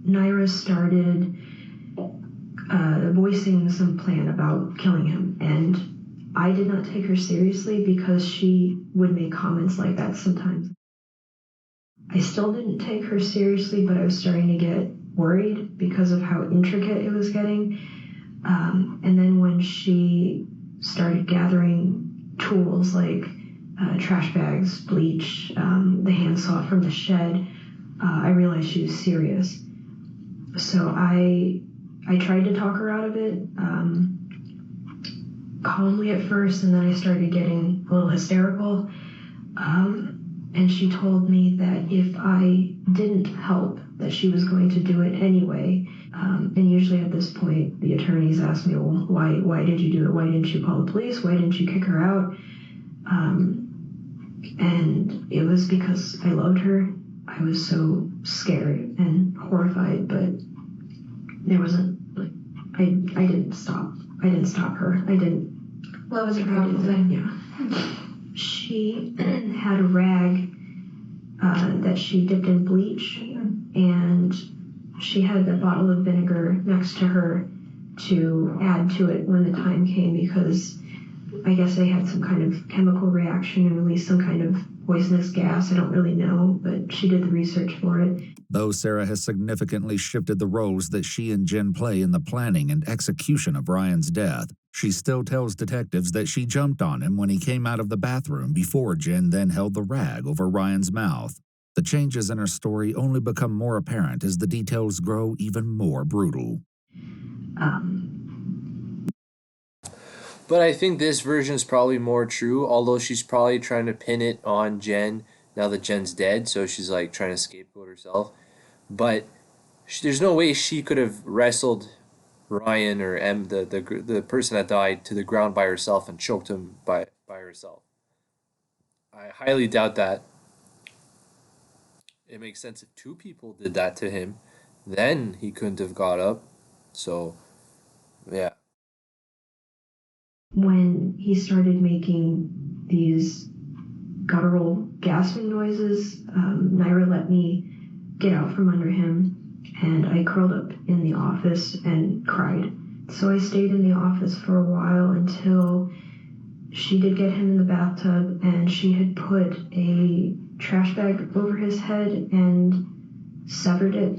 Naira started voicing some plan about killing him, and I did not take her seriously because she would make comments like that sometimes. I still didn't take her seriously, but I was starting to get worried because of how intricate it was getting. And then when she started gathering tools like trash bags, bleach, the handsaw from the shed, I realized she was serious. So I tried to talk her out of it, calmly at first, and then I started getting a little hysterical. And she told me that if I didn't help, that she was going to do it anyway. And usually at this point, the attorneys ask me, well, why did you do it? Why didn't you call the police? Why didn't you kick her out? And it was because I loved her. I was so scared and horrified, but there wasn't, like, I didn't stop. I didn't stop her. I didn't. What was the problem? Yeah. She had a rag that she dipped in bleach, and she had a bottle of vinegar next to her to add to it when the time came, because I guess they had some kind of chemical reaction and released some kind of poisonous gas. I don't really know, but she did the research for it. Though Sarah has significantly shifted the roles that she and Jen play in the planning and execution of Ryan's death, she still tells detectives that she jumped on him when he came out of the bathroom before Jen then held the rag over Ryan's mouth. The changes in her story only become more apparent as the details grow even more brutal. But I think this version is probably more true, although she's probably trying to pin it on Jen now that Jen's dead, so she's like trying to scapegoat herself. But there's no way she could have wrestled Ryan or the person that died to the ground by herself and choked him by herself. I highly doubt that. It makes sense if two people did that to him, then he couldn't have got up. So, yeah. When he started making these guttural gasping noises, Naira let me get out from under him, and I curled up in the office and cried. So I stayed in the office for a while until she did get him in the bathtub, and she had put a trash bag over his head and severed it,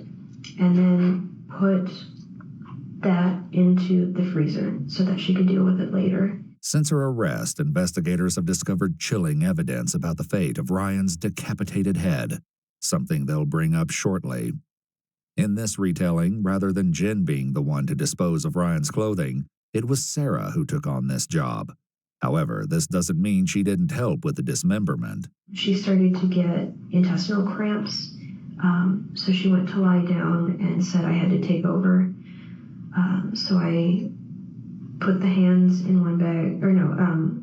and then put that into the freezer so that she could deal with it later. Since her arrest, investigators have discovered chilling evidence about the fate of Ryan's decapitated head, something they'll bring up shortly. In this retelling, rather than Jen being the one to dispose of Ryan's clothing, it was Sarah who took on this job. However, this doesn't mean she didn't help with the dismemberment. She started to get intestinal cramps, so she went to lie down and said I had to take over. So I put the hands in one bag,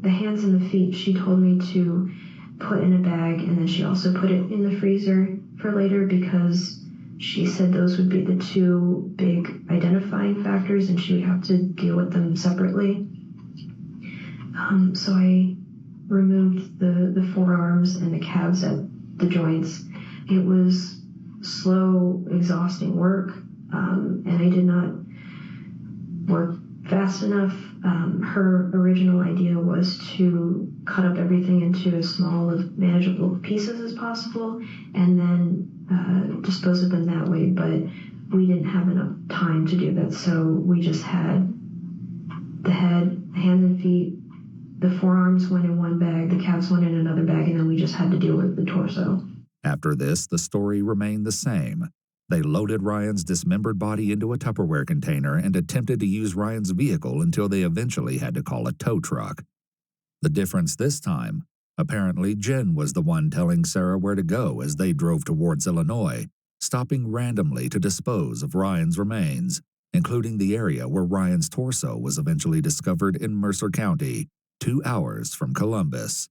the hands and the feet she told me to put in a bag, and then she also put it in the freezer for later because she said those would be the two big identifying factors and she would have to deal with them separately. So I removed the forearms and the calves at the joints. It was slow, exhausting work, and I did not work fast enough. Her original idea was to cut up everything into as small of manageable pieces as possible and then dispose of them that way, but we didn't have enough time to do that, so we just had the head, the hands and feet, the forearms went in one bag, the calves went in another bag, and then we just had to deal with the torso. After this, the story remained the same. They loaded Ryan's dismembered body into a Tupperware container and attempted to use Ryan's vehicle until they eventually had to call a tow truck. The difference this time, apparently Jen was the one telling Sarah where to go as they drove towards Illinois, stopping randomly to dispose of Ryan's remains, including the area where Ryan's torso was eventually discovered in Mercer County, 2 hours from Columbus.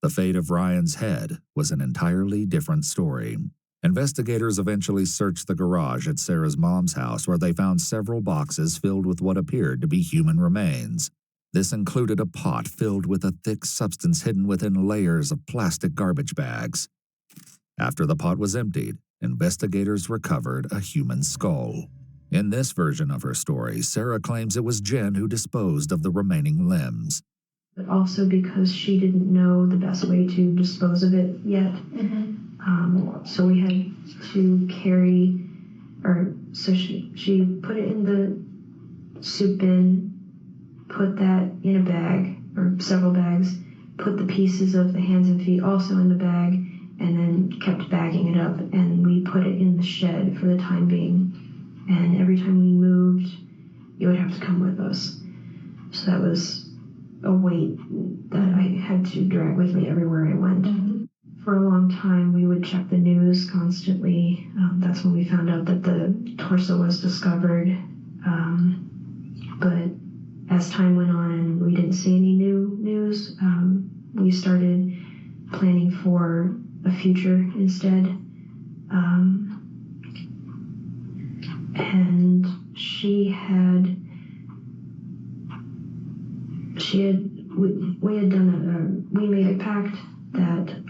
The fate of Ryan's head was an entirely different story. Investigators eventually searched the garage at Sarah's mom's house where they found several boxes filled with what appeared to be human remains. This included a pot filled with a thick substance hidden within layers of plastic garbage bags. After the pot was emptied, investigators recovered a human skull. In this version of her story, Sarah claims it was Jen who disposed of the remaining limbs. But also because she didn't know the best way to dispose of it yet. So we had to she put it in the soup bin, put that in a bag, or several bags, put the pieces of the hands and feet also in the bag, and then kept bagging it up, and we put it in the shed for the time being. And every time we moved, it would have to come with us. So that was a weight that I had to drag with me everywhere I went. For a long time, we would check the news constantly. That's when we found out that the torso was discovered. But as time went on and we didn't see any new news, we started planning for a future instead. And we made a pact that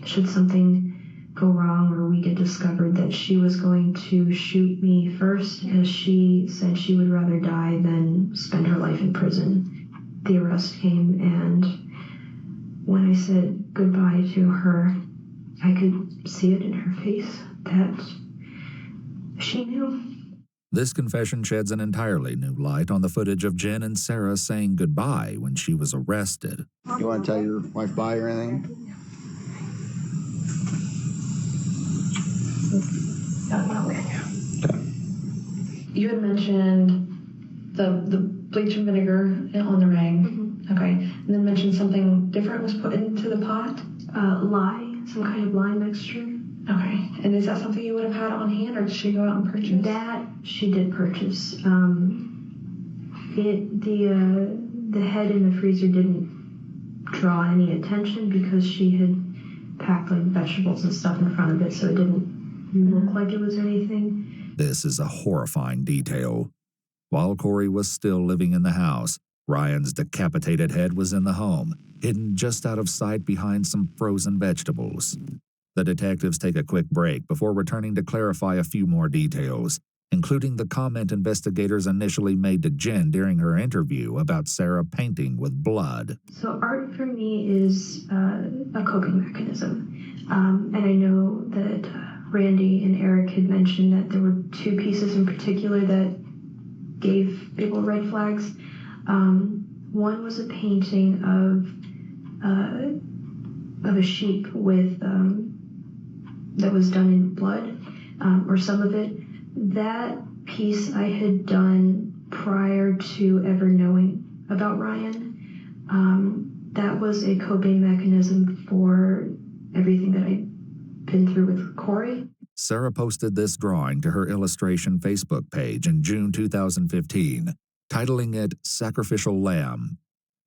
should something go wrong or we get discovered, that she was going to shoot me first, as she said she would rather die than spend her life in prison. the arrest came, and when I said goodbye to her, I could see it in her face that she knew. This confession sheds an entirely new light on the footage of Jen and Sarah saying goodbye when she was arrested. You want to tell your wife bye or anything? You had mentioned the bleach and vinegar on the ring, okay, and then mentioned something different was put into the pot? Lye, some kind of lye mixture. Okay, and is that something you would have had on hand, or did she go out and purchase? That she did purchase. The head in the freezer didn't draw any attention because she had packed like vegetables and stuff in front of it, so it didn't look like it was anything. This is a horrifying detail. While Corey was still living in the house, Ryan's decapitated head was in the home, hidden just out of sight behind some frozen vegetables. The detectives take a quick break before returning to clarify a few more details, including the comment investigators initially made to Jen during her interview about Sarah painting with blood. So art for me is a coping mechanism. And I know that Randy and Eric had mentioned that there were two pieces in particular that gave people red flags. One was a painting of a sheep with that was done in blood, or some of it. That piece I had done prior to ever knowing about Ryan. That was a coping mechanism for everything that I'd been through with Corey. Sarah posted this drawing to her illustration Facebook page in June 2015, titling it Sacrificial Lamb.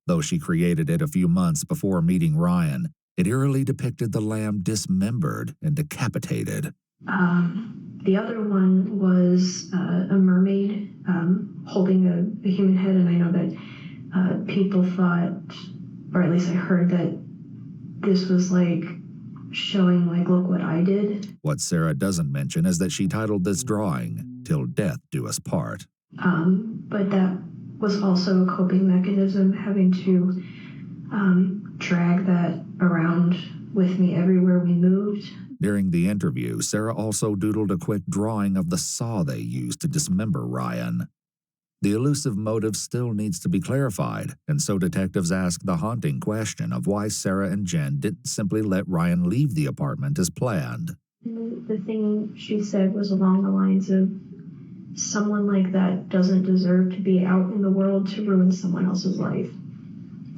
Though she created it a few months before meeting Ryan, it eerily depicted the lamb dismembered and decapitated. The other one was a mermaid holding a human head, and I know that people thought, or at least I heard, that this was like showing like, look what I did. What Sarah doesn't mention is that she titled this drawing, Till Death Do Us Part. But that was also a coping mechanism, having to drag that around with me everywhere we moved. During the interview, Sarah also doodled a quick drawing of the saw they used to dismember Ryan. The elusive motive still needs to be clarified, and so detectives ask the haunting question of why Sarah and Jen didn't simply let Ryan leave the apartment as planned. The thing she said was along the lines of, someone like that doesn't deserve to be out in the world to ruin someone else's life.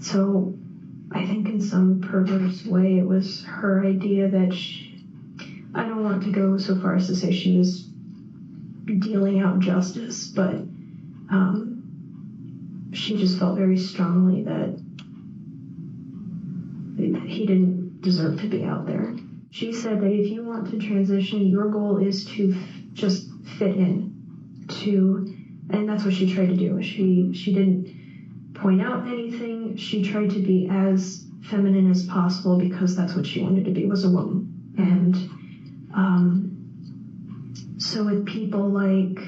So I think in some perverse way it was her idea that I don't want to go so far as to say she was dealing out justice, but she just felt very strongly that he didn't deserve to be out there. She said that if you want to transition, your goal is to just fit in. And that's what she tried to do. She didn't point out anything. She tried to be as feminine as possible because that's what she wanted to be, was a woman. And so with people like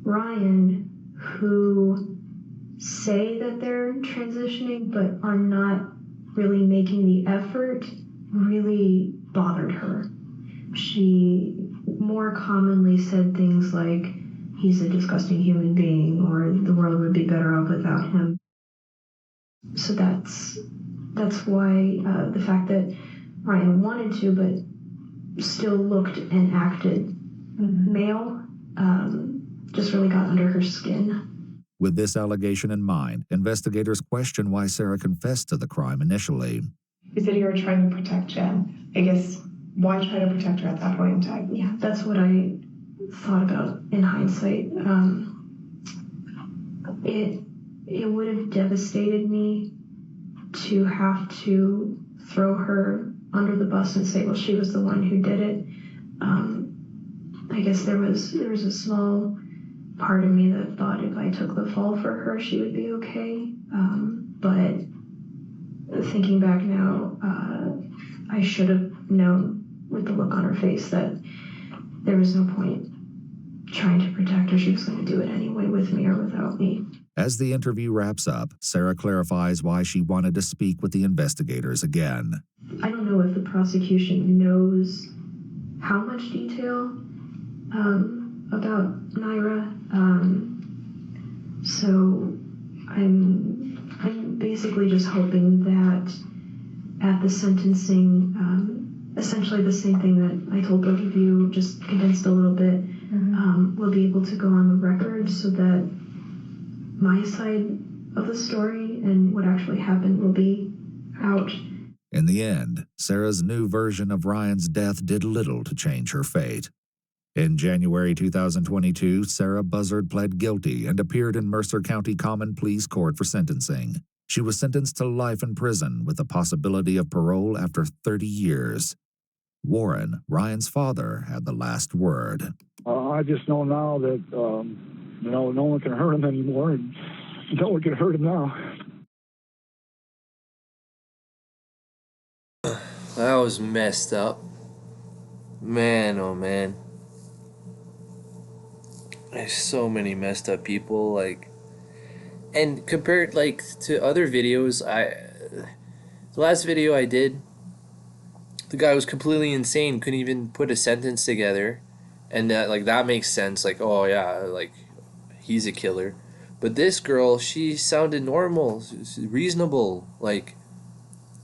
Ryan, who say that they're transitioning but are not really making the effort, really bothered her. She more commonly said things like, he's a disgusting human being, or the world would be better off without him. So that's why the fact that Ryan wanted to, but still looked and acted male, just really got under her skin. With this allegation in mind, investigators question why Sarah confessed to the crime initially. You said you were trying to protect Jen. I guess, why try to protect her at that point in time? Yeah, that's what I thought about in hindsight. It would have devastated me to have to throw her under the bus and say, well, she was the one who did it. I guess there was a small part of me that thought if I took the fall for her, she would be okay. But thinking back now, I should have known with the look on her face that there was no point trying to protect her. She was going to do it anyway, with me or without me. As the interview wraps up, Sarah clarifies why she wanted to speak with the investigators again. I don't know if the prosecution knows how much detail about Naira. So I'm basically just hoping that at the sentencing, essentially the same thing that I told both of you, just condensed a little bit, we'll be able to go on the record so that my side of the story and what actually happened will be out. In the end, Sarah's new version of Ryan's death did little to change her fate. In January 2022, Sarah Buzzard pled guilty and appeared in Mercer County Common Pleas Court for sentencing. She was sentenced to life in prison with the possibility of parole after 30 years. Warren, Ryan's father, had the last word. I just know now that, no one can hurt him anymore, and no one can hurt him now. That was messed up. Man, oh man. There's so many messed up people, like, and compared, like, to other videos, the last video I did, the guy was completely insane, couldn't even put a sentence together, and that makes sense, like, oh yeah, like, he's a killer. But this girl, she sounded normal, reasonable, like,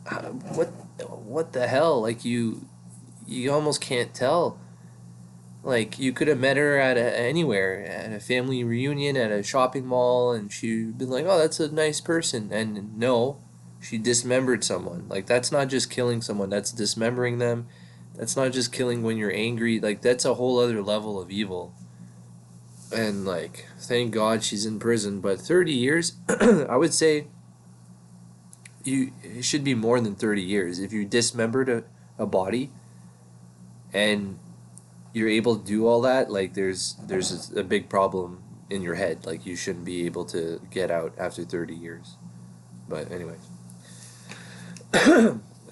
what the hell, like, you almost can't tell. Like, you could have met her at anywhere, at a family reunion, at a shopping mall, and she'd been like, oh, that's a nice person. And no, she dismembered someone. Like, that's not just killing someone, that's dismembering them. That's not just killing when you're angry. Like, that's a whole other level of evil. And, like, thank God she's in prison. But 30 years, I would say it should be more than 30 years. If you dismembered a body and you're able to do all that, like, there's a big problem in your head. Like, you shouldn't be able to get out after 30 years. But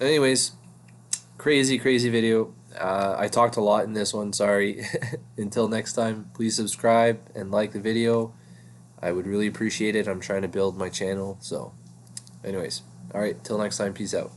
anyways, crazy video. I talked a lot in this one, sorry. Until next time, please subscribe and like the video. I would really appreciate it. I'm trying to build my channel. So anyways, alright, till next time, peace out.